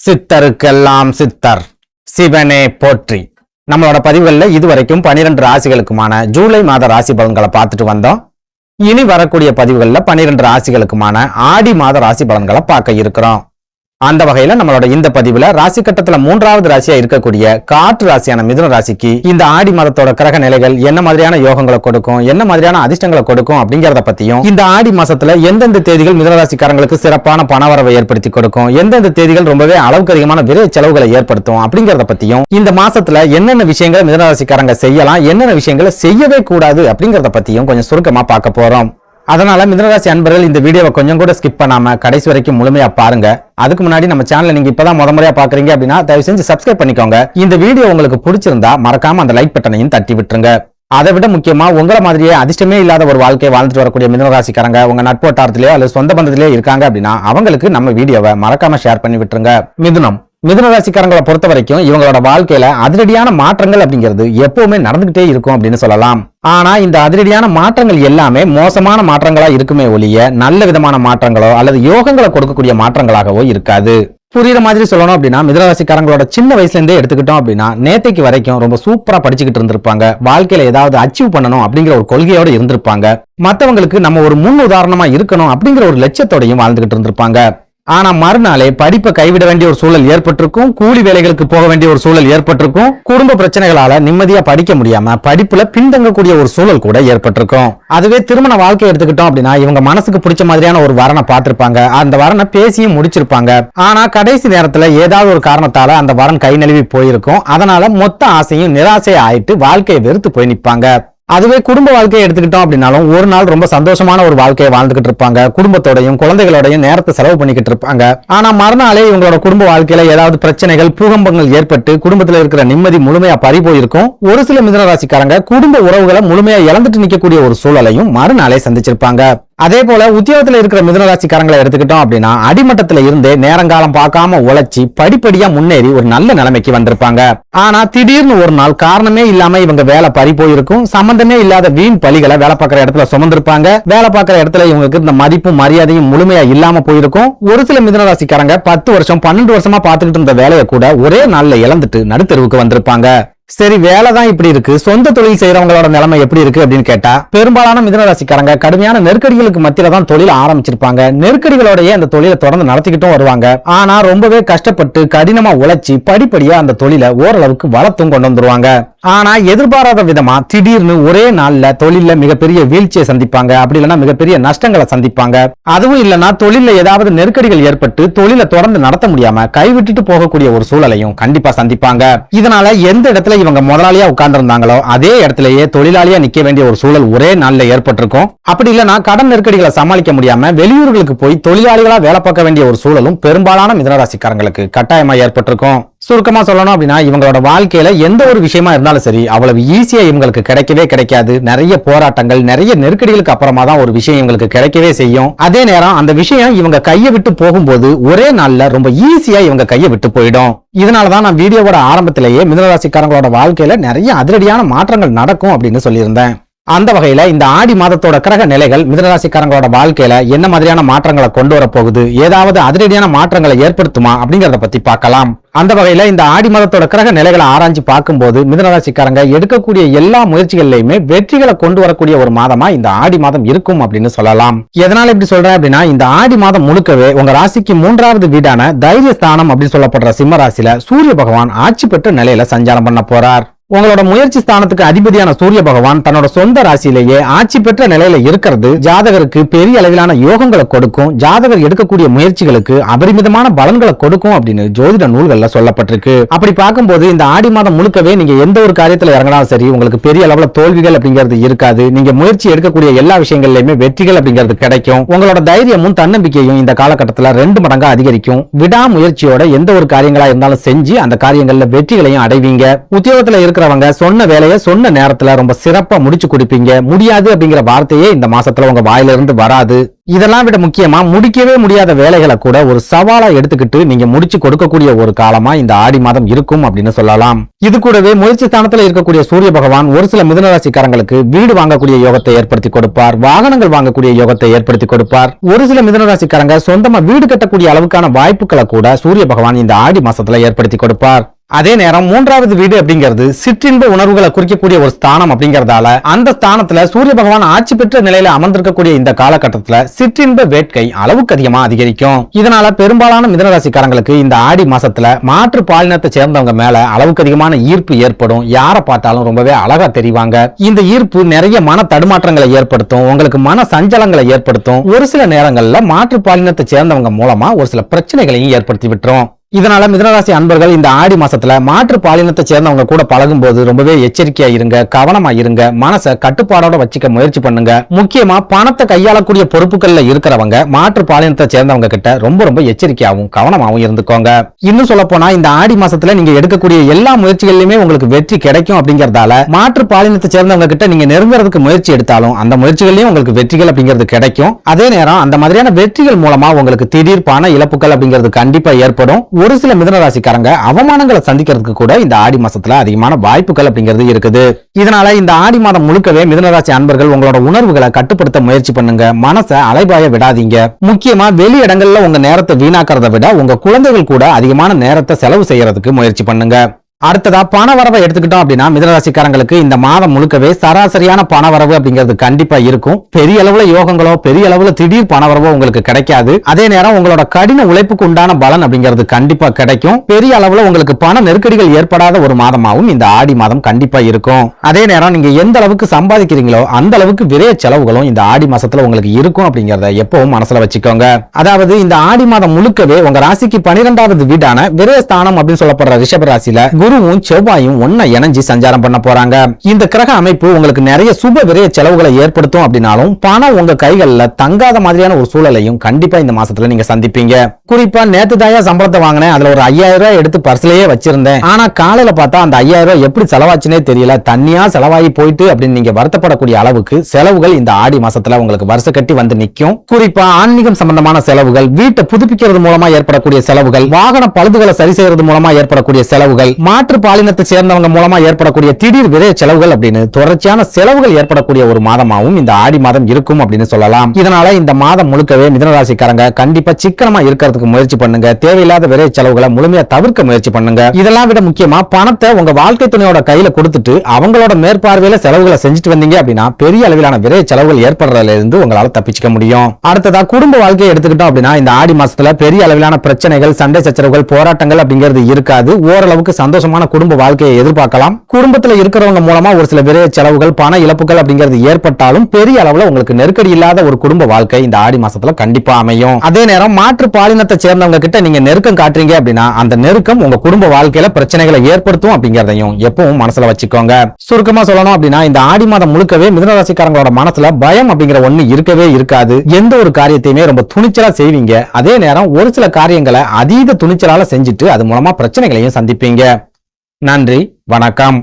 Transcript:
சித்தருக்கெல்லாம் சித்தர் சிவனே போற்றி. நம்மளோட பதிவுகள்ல இதுவரைக்கும் 12 ராசிகளுக்குமான ஜூலை மாத ராசி பலன்களை பார்த்துட்டு வந்தோம். இனி வரக்கூடிய பதிவுகள்ல 12 ராசிகளுக்குமான ஆடி மாத ராசி பலன்களை பார்க்க இருக்கிறோம். அந்த வகையில நம்மளோட இந்த பதிவுல ராசி கட்டத்துல 3வது ராசியா இருக்கக்கூடிய காற்று ராசியான மிதுன ராசிக்கு இந்த ஆடி மாதத்தோட கிரக நிலைகள் என்ன மாதிரியான யோகங்களை கொடுக்கும், என்ன மாதிரியான அதிர்ஷ்டங்களை கொடுக்கும் அப்படிங்கறத பத்தியும், இந்த ஆடி மாசத்துல எந்தெந்த தேதிகள் மிதுன ராசிக்காரங்களுக்கு சிறப்பான பணவரவை ஏற்படுத்தி கொடுக்கும், எந்தெந்த தேதிகள் ரொம்பவே அளவுக்கு அதிகமான விரை செலவுகளை ஏற்படுத்தும் அப்படிங்கறத பத்தியும், இந்த மாசத்துல என்னென்ன விஷயங்களை மிதுன ராசிக்காரங்க செய்யலாம், என்னென்ன விஷயங்களை செய்யவே கூடாது அப்படிங்கறத பத்தியும் கொஞ்சம் சுருக்கமா பார்க்க போறோம். அதனால மிதுனராசி அன்பர்கள் இந்த வீடியோவை கொஞ்சம் கூட ஸ்கிப் பண்ணாம கடைசி வரைக்கும் முழுமையா பாருங்க. அதுக்கு முன்னாடி நம்ம சேனலை நீங்க இப்பதான் முறையா பாக்குறீங்க அப்படின்னா தயவு செஞ்சு சப்ஸ்கிரைப் பண்ணிக்கோங்க. இந்த வீடியோ உங்களுக்கு பிடிச்சிருந்தா மறக்காம அந்த லைக் பட்டனையும் தட்டி விட்டுருங்க. அதை விட முக்கியமா உங்களை மாதிரியே அதிர்ஷ்டமே இல்லாத ஒரு வாழ்க்கையை வாழ்ந்துட்டு வரக்கூடிய மிதுனராசிக்காரங்க உங்க நட்பு வட்டாரத்திலேயோ அல்லது சொந்த பந்தத்திலேயோ இருக்காங்க அப்படின்னா அவங்களுக்கு நம்ம வீடியோவை மறக்காம ஷேர் பண்ணி விட்டுருங்க. மிதுன ராசிக்காரங்களை பொறுத்த வரைக்கும் இவங்களோட வாழ்க்கையில அதிரடியான மாற்றங்கள் அப்படிங்கிறது எப்பவுமே நடந்துகிட்டே இருக்கும் அப்படின்னு சொல்லலாம். ஆனா இந்த அதிரடியான மாற்றங்கள் எல்லாமே மோசமான மாற்றங்களா இருக்குமே ஒழிய நல்ல விதமான மாற்றங்களோ அல்லது யோகங்களை கொடுக்கக்கூடிய மாற்றங்களாகவோ இருக்காது. புரியுற மாதிரி சொல்லணும் அப்படின்னா மிதுன ராசிக்காரங்களோட சின்ன வயசுல இருந்தே எடுத்துக்கிட்டோம் அப்படின்னா நேத்தைக்கு வரைக்கும் ரொம்ப சூப்பரா படிச்சுக்கிட்டு இருந்திருப்பாங்க. வாழ்க்கையில ஏதாவது அச்சீவ் பண்ணணும் அப்படிங்கிற ஒரு கொள்கையோட இருந்திருப்பாங்க. மற்றவங்களுக்கு நம்ம ஒரு முன் உதாரணமா இருக்கணும் அப்படிங்கிற ஒரு லட்சியத்தோடையும் வாழ்ந்துகிட்டு இருந்திருப்பாங்க. ஆனா மறுநாளே படிப்பை கைவிட வேண்டிய ஒரு சூழல் ஏற்பட்டிருக்கும், கூலி வேலைகளுக்கு போக வேண்டிய ஒரு சூழல் ஏற்பட்டிருக்கும், குடும்ப பிரச்சனைகளால நிம்மதியா படிக்க முடியாம படிப்புல பின்தங்கக்கூடிய ஒரு சூழல் கூட ஏற்பட்டிருக்கும். அதுவே திருமண வாழ்க்கை எடுத்துக்கிட்டோம் அப்படின்னா இவங்க மனசுக்கு பிடிச்ச மாதிரியான ஒரு வரனை பார்த்திருப்பாங்க, அந்த வரனை பேசியும் முடிச்சிருப்பாங்க. ஆனா கடைசி நேரத்துல ஏதாவது ஒரு காரணத்தால அந்த வரன் கை நழுவி போயிருக்கும். அதனால மொத்த ஆசையும் நிராசை ஆயிட்டு வாழ்க்கையை வெறுத்து போய் நிப்பாங்க. அதுவே குடும்ப வாழ்க்கையை எடுத்துக்கிட்டோம் அப்படின்னாலும் ஒரு நாள் ரொம்ப சந்தோஷமான ஒரு வாழ்க்கையை வாழ்ந்துகிட்டு இருப்பாங்க, குடும்பத்தோடையும் குழந்தைகளோடையும் நேரத்தை செலவு பண்ணிக்கிட்டு இருப்பாங்க. ஆனா மறுநாளே இவங்களோட குடும்ப வாழ்க்கையில ஏதாவது பிரச்சனைகள் பூகம்பங்கள் ஏற்பட்டு குடும்பத்துல இருக்கிற நிம்மதி முழுமையா பறி போயிருக்கும். ஒரு சில மிதுன ராசிக்காரங்க குடும்ப உறவுகளை முழுமையா இழந்துட்டு நிக்கக்கூடிய ஒரு சூழலையும் மறுநாளே சந்திச்சிருப்பாங்க. அதே போல உத்தியோகத்துல இருக்கிற மிதுன ராசிக்காரங்களை எடுத்துக்கிட்டோம் அப்படின்னா அடிமட்டத்துல இருந்தே நேரங்காலம் பார்க்காம உழைச்சி படிப்படியா முன்னேறி ஒரு நல்ல நிலைமைக்கு வந்திருப்பாங்க. ஆனா திடீர்னு ஒரு நாள் காரணமே இல்லாம இவங்க வேலை பறி போயிருக்கும், சம்பந்தமே இல்லாத வீண் பழிகளை வேலை பார்க்கிற இடத்துல சுமந்திருப்பாங்க. வேலை பார்க்கிற இடத்துல இவங்களுக்கு இந்த மதிப்பும் மரியாதையும் முழுமையா இல்லாம போயிருக்கும். ஒரு சில மிதுன ராசிக்காரங்க 10 வருஷம் 12 வருஷமா பார்த்துக்கிட்டு இருந்த வேலையை கூட ஒரே நாள்ல இழந்துட்டு நடுத்தெருவுக்கு வந்திருப்பாங்க. சரி, வேலைதான் இப்படி இருக்கு, சொந்த தொழில் செய்யறவங்களோட நிலைமை எப்படி இருக்கு அப்படின்னு கேட்டா பெரும்பாலான மிதுன ராசிக்காரங்க கடுமையான நெருக்கடிகளுக்கு மத்தியில தான் தொழில் ஆரம்பிச்சிருப்பாங்க. நெருக்கடிகளோடய அந்த தொழிலை தொடர்ந்து நடத்திக்கிட்டும் வருவாங்க. ஆனா ரொம்பவே கஷ்டப்பட்டு கடினமா உழைச்சி படிப்படியா அந்த தொழிலை ஓரளவுக்கு வளர்த்தும் கொண்டு வந்துருவாங்க. ஆனா எதிர்பாராத விதமா திடீர்னு ஒரே நாள்ல தொழில மிகப்பெரிய வீழ்ச்சியை சந்திப்பாங்க, அப்படி இல்லைன்னா மிகப்பெரிய நஷ்டங்களை சந்திப்பாங்க. அதுவும் இல்லைன்னா தொழில ஏதாவது நெருக்கடிகள் ஏற்பட்டு தொழிலை தொடர்ந்து நடத்த முடியாம கைவிட்டுட்டு போகக்கூடிய ஒரு சூழலையும் கண்டிப்பா சந்திப்பாங்க. இதனால எந்த இடத்துல இவங்க முதலாளியா உட்கார்ந்து இருந்தாங்களோ அதே இடத்திலேயே தொழிலாளியா நிக்க வேண்டிய ஒரு சூழல் ஒரே நாள்ல ஏற்பட்டிருக்கும். அப்படி இல்லைன்னா கடன் நெருக்கடிகளை சமாளிக்க முடியாம வெளியூர்களுக்கு போய் தொழிலாளிகளா வேலை பார்க்க வேண்டிய ஒரு சூழலும் பெரும்பாலான மிதுன ராசிக்காரங்களுக்கு கட்டாயமா ஏற்பட்டிருக்கும். சுருக்கமா சொல்லணும் அப்படின்னா இவங்களோட வாழ்க்கையில எந்த ஒரு விஷயமா இருந்தாலும் சரி அவ்வளவு ஈஸியா இவங்களுக்கு கிடைக்கவே கிடைக்காது. நிறைய போராட்டங்கள் நிறைய நெருக்கடிகளுக்கு அப்புறமா தான் ஒரு விஷயம் இவங்களுக்கு கிடைக்கவே செய்யும். அதே நேரம் அந்த விஷயம் இவங்க கையை விட்டு போகும்போது ஒரே நாள்ல ரொம்ப ஈஸியா இவங்க கையை விட்டு போயிடும். இதனாலதான் நான் வீடியோவோட ஆரம்பத்திலேயே மிதுன ராசிக்காரங்களோட வாழ்க்கையில நிறைய அதிரடியான மாற்றங்கள் நடக்கும் அப்படின்னு சொல்லியிருந்தேன். அந்த வகையில இந்த ஆடி மாதத்தோட கிரக நிலைகள் மிதுன ராசிக்காரங்களோட வாழ்க்கையில என்ன மாதிரியான மாற்றங்களை கொண்டு வர போகுது, ஏதாவது அதிரடியான மாற்றங்களை ஏற்படுத்துமா அப்படிங்கறத பத்தி பார்க்கலாம். அந்த வகையில இந்த ஆடி மாதத்தோட கிரக நிலைகளை ஆராய்ச்சி பார்க்கும்போது மிதுன ராசிக்காரங்க எடுக்கக்கூடிய எல்லா முயற்சிகளிலுமே வெற்றிகளை கொண்டு வரக்கூடிய ஒரு மாதமா இந்த ஆடி மாதம் இருக்கும் அப்படின்னு சொல்லலாம். எதனால இப்படி சொல்றேன் அப்படின்னா இந்த ஆடி மாதம் முழுக்கவே உங்க ராசிக்கு 3வது வீடான தைரியஸ்தானம் அப்படின்னு சொல்லப்படுற சிம்ம ராசியில சூரிய பகவான் ஆட்சி பெற்ற நிலையில சஞ்சாரம் பண்ண போறார். உங்களோட முயற்சி ஸ்தானத்துக்கு அதிபதியான சூரிய பகவான் தன்னோட சொந்த ராசியிலேயே ஆட்சி பெற்ற நிலையில இருக்கிறது ஜாதகருக்கு பெரிய அளவிலான யோகங்களை கொடுக்கும், ஜாதகர் எடுக்கக்கூடிய முயற்சிகளுக்கு அபரிமிதமான பலன்களை கொடுக்கும் அப்படின்னு ஜோதிட நூல்கள்ல சொல்லப்பட்டிருக்கு. அப்படி பார்க்கும்போது இந்த ஆடி மாதம் முழுக்கவே நீங்க எந்த ஒரு காரியத்துல இறங்கினாலும் சரி உங்களுக்கு பெரிய அளவுல தோல்விகள் அப்படிங்கிறது இருக்காது. நீங்க முயற்சி எடுக்கக்கூடிய எல்லா விஷயங்கள்லயுமே வெற்றிகள் அப்படிங்கிறது கிடைக்கும். உங்களோட தைரியமும் தன்னம்பிக்கையும் இந்த காலகட்டத்துல 2 மடங்கா அதிகரிக்கும். விடாமுயற்சியோட எந்த ஒரு காரியங்களா இருந்தாலும் செஞ்சு அந்த காரியங்கள்ல வெற்றிகளையும் அடைவீங்க. உத்தியோகத்துல இருக்கிற இருக்கிறவங்க சொன்ன வேலையை சொன்ன நேரத்துல ரொம்ப சிறப்பா முடிச்சு கொடுப்பீங்க. முடியாது அப்படிங்கிற வார்த்தையே இந்த மாசத்துல உங்க வாயில இருந்து வராது. இதெல்லாம் விட முக்கியமா முடிக்கவே முடியாத வேலைகளை கூட ஒரு சவாலா எடுத்துக்கிட்டு நீங்க முடிச்சு கொடுக்கக்கூடிய ஒரு காலமா இந்த ஆடி மாதம் இருக்கும் அப்படின்னு சொல்லலாம். இது கூடவே முயற்சி ஸ்தானத்துல இருக்கக்கூடிய சூரிய பகவான் ஒரு சில மிதுன ராசிக்காரங்களுக்கு வீடு வாங்கக்கூடிய யோகத்தை ஏற்படுத்தி கொடுப்பார், வாகனங்கள் வாங்கக்கூடிய யோகத்தை ஏற்படுத்தி கொடுப்பார். ஒரு சில மிதுன ராசிக்காரங்க சொந்தமா வீடு கட்டக்கூடிய அளவுக்கான வாய்ப்புகளை கூட சூரிய பகவான் இந்த ஆடி மாசத்துல ஏற்படுத்தி கொடுப்பார். அதே நேரம் மூன்றாவது வீடு அப்படிங்கிறது சிற்றின்ப உணர்வுகளை குறிக்கக்கூடிய ஒரு ஸ்தானம் அப்படிங்கறதால அந்த ஸ்தானத்துல சூரிய பகவான் ஆட்சி பெற்ற நிலையில அமர்ந்திருக்கக்கூடிய இந்த காலகட்டத்துல சிற்றின்ப வேட்கை அளவுக்கு அதிகமா அதிகரிக்கும். இதனால பெரும்பாலான மிதுனராசிக்காரங்களுக்கு இந்த ஆடி மாசத்துல மாற்று பாலினத்தை சேர்ந்தவங்க மேல அளவுக்கு அதிகமான ஈர்ப்பு ஏற்படும். யாரை பார்த்தாலும் ரொம்பவே அழகா தெரிவாங்க. இந்த ஈர்ப்பு நிறைய மன தடுமாற்றங்களை ஏற்படுத்தும், உங்களுக்கு மன சஞ்சலங்களை ஏற்படுத்தும். ஒரு சில நேரங்கள்ல மாற்று பாலினத்தை சேர்ந்தவங்க மூலமா ஒரு சில பிரச்சனைகளையும் ஏற்படுத்தி விட்டுரும். இதனால மிதுனராசி அன்பர்கள் இந்த ஆடி மாசத்துல மாற்று பாலினத்தை சேர்ந்தவங்க கூட பழகும் போது ரொம்பவே எச்சரிக்கையா இருங்க, கவனமா இருங்க, மனசை கட்டுப்பாடோட வச்சுக்க முயற்சி பண்ணுங்க. முக்கியமா பணத்தை கையாளக்கூடிய பொறுப்புகள்ல இருக்கிறவங்க மாற்று பாலினத்தை சேர்ந்தவங்க கிட்ட ரொம்ப எச்சரிக்கையாவும் கவனமாவும் இருந்துக்கோங்க. இன்னும் சொல்ல போனா இந்த ஆடி மாசத்துல நீங்க எடுக்கக்கூடிய எல்லா முயற்சிகளிலுமே உங்களுக்கு வெற்றி கிடைக்கும் அப்படிங்கறதால மாற்று பாலினத்தை சேர்ந்தவங்க கிட்ட நீங்க நெருங்குறதுக்கு முயற்சி எடுத்தாலும் அந்த முயற்சிகளையும் உங்களுக்கு வெற்றிகள் அப்படிங்கிறது கிடைக்கும். அதே நேரம் அந்த மாதிரியான வெற்றிகள் மூலமா உங்களுக்கு திடீர் பண இழப்புகள் அப்படிங்கிறது கண்டிப்பா ஏற்படும். ஒரு சில மிதுன ராசிக்காரங்க அவமானங்களை சந்திக்கிறதுக்கு கூட இந்த ஆடி மாசத்துல அதிகமான வாய்ப்புகள் அப்படிங்கிறது இருக்குது. இதனால இந்த ஆடி மாதம் முழுக்கவே மிதுன ராசி அன்பர்கள் உங்களோட உணர்வுகளை கட்டுப்படுத்த முயற்சி பண்ணுங்க. மனசை அலைபாய விடாதீங்க. முக்கியமா வெளி இடங்கள்ல உங்க நேரத்தை வீணாக்கிறத விட உங்க குழந்தைகள் கூட அதிகமான நேரத்தை செலவு செய்யறதுக்கு முயற்சி பண்ணுங்க. அடுத்ததா பண வரவை எடுத்துக்கிட்டோம் அப்படின்னா மிதுனராசிக்காரங்களுக்கு இந்த மாதம் முழுக்கவே சராசரியான பண வரவு அப்படிங்கிறது கண்டிப்பா இருக்கும். பெரிய அளவுல யோகங்களோ பெரிய அளவுல திடீர் பண வரவோ உங்களுக்கு கிடைக்காது. அதே நேரம் உங்களோட கடின உழைப்புக்கு உண்டான பலன் அப்படிங்கிறது கண்டிப்பா கிடைக்கும். பெரிய அளவுல உங்களுக்கு பண நெருக்கடிகள் ஏற்படாத ஒரு மாதமாகவும் இந்த ஆடி மாதம் கண்டிப்பா இருக்கும். அதே நேரம் நீங்க எந்த அளவுக்கு சம்பாதிக்கிறீங்களோ அந்த அளவுக்கு விரைய செலவுகளும் இந்த ஆடி மாசத்துல உங்களுக்கு இருக்கும் அப்படிங்கறத எப்பவும் மனசுல வச்சுக்கோங்க. அதாவது இந்த ஆடி மாதம் முழுக்கவே உங்க ராசிக்கு 12வது வீடான விரயஸ்தானம் அப்படின்னு சொல்லப்படுற ரிஷப ராசியில குருவும் செவ்வாயும் ஒன்ன இணைஞ்சு சஞ்சாரம் பண்ண போறாங்க. இந்த கிரக அமைப்பு உங்களுக்கு நிறைய சுப விரைய செலவுகளை ஏற்படுத்தும் அப்படின்னாலும் பணம் உங்க கைகள்ல தங்காத மாதிரியான ஒரு சூழலையும் கண்டிப்பா இந்த மாசத்துல நீங்க சந்திப்பீங்க. குறிப்பா நேத்து தாயா சம்பளத்தை வாங்கினேன், அதுல ஒரு 5000 ரூபாய் எடுத்து பர்ஸ்லயே வச்சிருந்தேன், ஆனா காலையில பார்த்தா அந்த 5000 ரூபாய் எப்படி செலவாச்சுனே தெரியல, தண்ணியா செலவாகி போயிட்டு அப்படின்னு நீங்க வருத்தப்படக்கூடிய அளவுக்கு செலவுகள் இந்த ஆடி மாசத்துல உங்களுக்கு வருஷ கட்டி வந்து நிக்கும். குறிப்பா ஆன்மீகம் சம்பந்தமான செலவுகள், வீட்டை புதுப்பிக்கிறது மூலமா ஏற்படக்கூடிய செலவுகள், வாகன பழுதுகளை சரி செய்யறது மூலமா ஏற்படக்கூடிய செலவுகள், மாற்று பாலினத்தை சேர்ந்தவங்க மூலமா ஏற்படக்கூடிய திடீர் விரைய செலவுகள் அப்படின்னு தொடர்ச்சியான செலவுகள் ஏற்படக்கூடிய ஒரு மாதமாகவும் இந்த ஆடி மாதம் இருக்கும் அப்படின்னு சொல்லலாம். இதனால இந்த மாதம் முழுக்கவே மிதுனராசிக்காரங்க கண்டிப்பா சிக்கனமா இருக்கிறதுக்கு முயற்சி பண்ணுங்க. தேவையில்லாத விரைய செலவுகளை முழுமையா தவிர்க்க முயற்சி பண்ணுங்க. இதெல்லாம் விட முக்கியமா பணத்தை உங்க வாழ்க்கை துணையோட கையில கொடுத்துட்டு அவங்களோட மேற்பார்வையில செலவுகளை செஞ்சுட்டு வந்தீங்க அப்படின்னா பெரிய அளவிலான விரைய செலவுகள் ஏற்படுறதுல இருந்து உங்களால தப்பிச்சுக்க முடியும். அடுத்ததா குடும்ப வாழ்க்கையை எடுத்துக்கிட்டோம் அப்படின்னா இந்த ஆடி மாசத்துல பெரிய அளவிலான பிரச்சனைகள், சண்டை சச்சரவுகள், போராட்டங்கள் அப்படிங்கிறது இருக்காது. ஓரளவுக்கு சந்தோஷமான குடும்ப வாழ்க்கையை எதிர்பார்க்கலாம். குடும்பத்துல இருக்கிறவங்க மூலமா ஒரு சில விரைய செலவுகள், பண இழப்புகள் அப்படிங்கிறது ஏற்பட்டாலும் பெரிய அளவுல உங்களுக்கு நெருக்கடி இல்லாத ஒரு குடும்ப வாழ்க்கை இந்த ஆடி மாசத்துல கண்டிப்பா அமையும். அதே நேரம் மாற்று பாலினத்தை சேர்ந்தவங்க கிட்ட நீங்க நெருக்கம் காட்டுறீங்க அப்படின்னா அந்த நெருக்கம் உங்க குடும்ப வாழ்க்கையில பிரச்சனைகளை ஏற்படுத்தும் அப்படிங்கறதையும் எப்பவும் மனசுல வச்சுக்கோங்க. சுருக்கமா சொல்லணும் அப்படின்னா இந்த ஆடி மாதம் முழுக்கவே மிதுனராசிக்காரங்களோட மனசுல பயம் அப்படிங்கிற ஒண்ணு இருக்கவே இருக்காது. எந்த ஒரு காரியத்தையுமே ரொம்ப துணிச்சலா செய்வீங்க. அதே நேரம் ஒரு சில காரியங்களை அதீத துணிச்சலால செஞ்சுட்டு அது மூலமா பிரச்சனைகளையும் சந்திப்பீங்க. நன்றி, வணக்கம்.